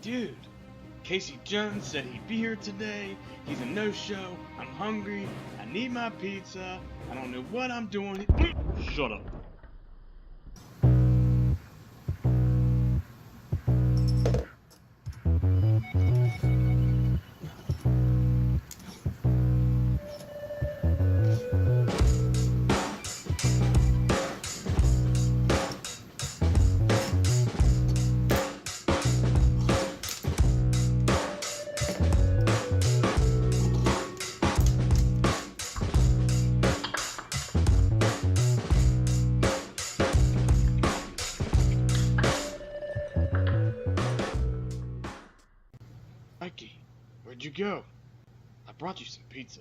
Dude, Casey Jones said he'd be here today. He's a no-show. I'm hungry. I need my pizza. I don't know what I'm doing. Shut up. Mikey, where'd you go? I brought you some pizza.